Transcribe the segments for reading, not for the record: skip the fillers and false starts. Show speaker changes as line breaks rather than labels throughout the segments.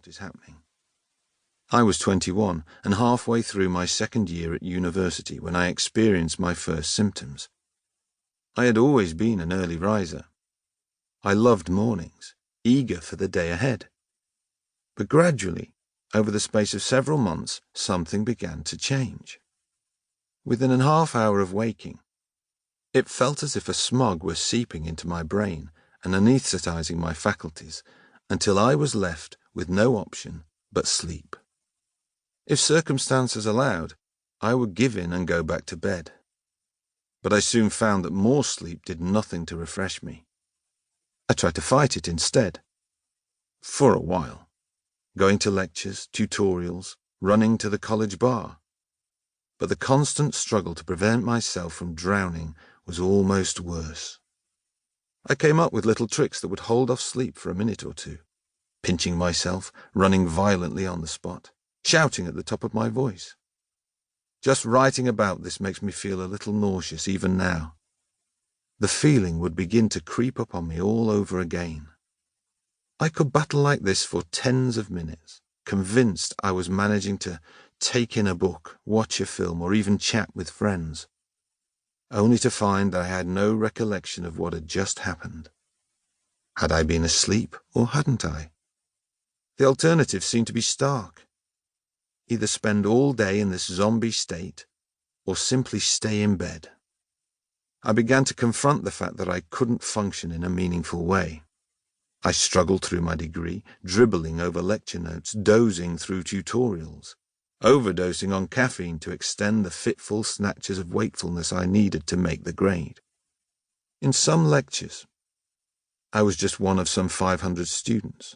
what is happening. I was 21 and halfway through my second year at university when I experienced my first symptoms. I had always been an early riser. I loved mornings, eager for the day ahead. But gradually, over the space of several months, something began to change. Within a half hour of waking, it felt as if a smog were seeping into my brain and anesthetizing my faculties until I was left with no option but sleep. If circumstances allowed, I would give in and go back to bed. But I soon found that more sleep did nothing to refresh me. I tried to fight it instead. For a while. Going to lectures, tutorials, running to the college bar. But the constant struggle to prevent myself from drowning was almost worse. I came up with little tricks that would hold off sleep for a minute or two, pinching myself, running violently on the spot, shouting at the top of my voice. Just writing about this makes me feel a little nauseous even now. The feeling would begin to creep up on me all over again. I could battle like this for tens of minutes, convinced I was managing to take in a book, watch a film, or even chat with friends, only to find that I had no recollection of what had just happened. Had I been asleep, or hadn't I? The alternatives seemed to be stark. Either spend all day in this zombie state, or simply stay in bed. I began to confront the fact that I couldn't function in a meaningful way. I struggled through my degree, dribbling over lecture notes, dozing through tutorials, overdosing on caffeine to extend the fitful snatches of wakefulness I needed to make the grade. In some lectures, I was just one of some 500 students,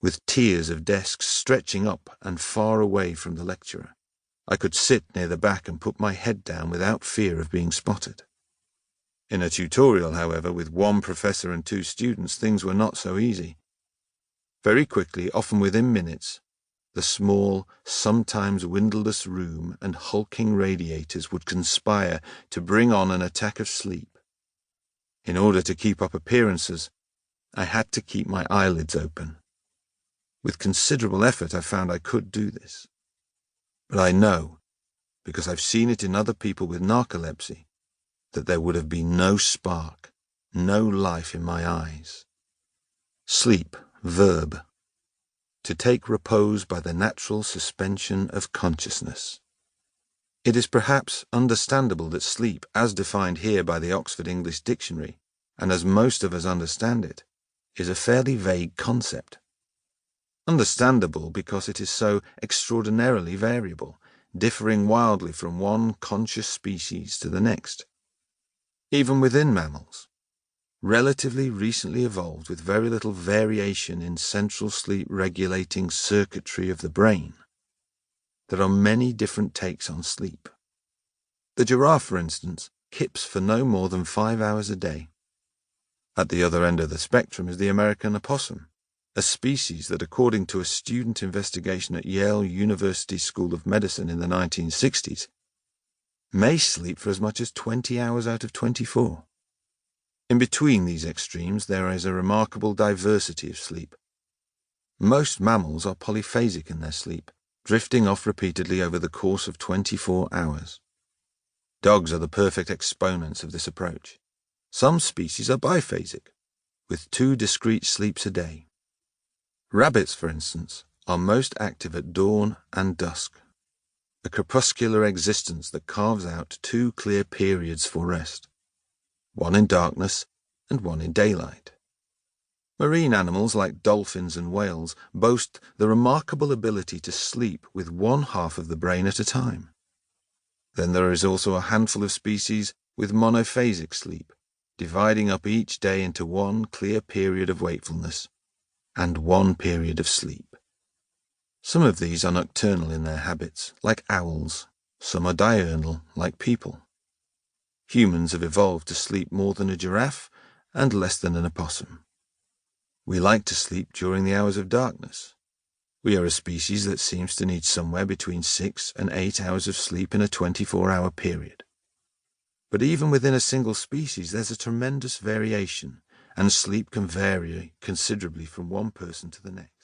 with tiers of desks stretching up and far away from the lecturer. I could sit near the back and put my head down without fear of being spotted. In a tutorial, however, with one professor and 2 students, things were not so easy. Very quickly, often within minutes, the small, sometimes windowless room and hulking radiators would conspire to bring on an attack of sleep. In order to keep up appearances, I had to keep my eyelids open. With considerable effort, I found I could do this. But I know, because I've seen it in other people with narcolepsy, that there would have been no spark, no life in my eyes. Sleep, verb. To take repose by the natural suspension of consciousness. It is perhaps understandable that sleep, as defined here by the Oxford English Dictionary, and as most of us understand it, is a fairly vague concept. Understandable because it is so extraordinarily variable, differing wildly from one conscious species to the next. Even within mammals, relatively recently evolved with very little variation in central sleep-regulating circuitry of the brain, there are many different takes on sleep. The giraffe, for instance, kips for no more than 5 hours a day. At the other end of the spectrum is the American opossum, a species that, according to a student investigation at Yale University School of Medicine in the 1960s, may sleep for as much as 20 hours out of 24. In between these extremes, there is a remarkable diversity of sleep. Most mammals are polyphasic in their sleep, drifting off repeatedly over the course of 24 hours. Dogs are the perfect exponents of this approach. Some species are biphasic, with 2 discrete sleeps a day. Rabbits, for instance, are most active at dawn and dusk, a crepuscular existence that carves out 2 clear periods for rest, one in darkness and one in daylight. Marine animals like dolphins and whales boast the remarkable ability to sleep with one half of the brain at a time. Then there is also a handful of species with monophasic sleep, dividing up each day into one clear period of wakefulness and one period of sleep. Some of these are nocturnal in their habits, like owls. Some are diurnal, like people. Humans have evolved to sleep more than a giraffe and less than an opossum. We like to sleep during the hours of darkness. We are a species that seems to need somewhere between 6 and 8 hours of sleep in a 24-hour period. But even within a single species, there's a tremendous variation, and sleep can vary considerably from one person to the next.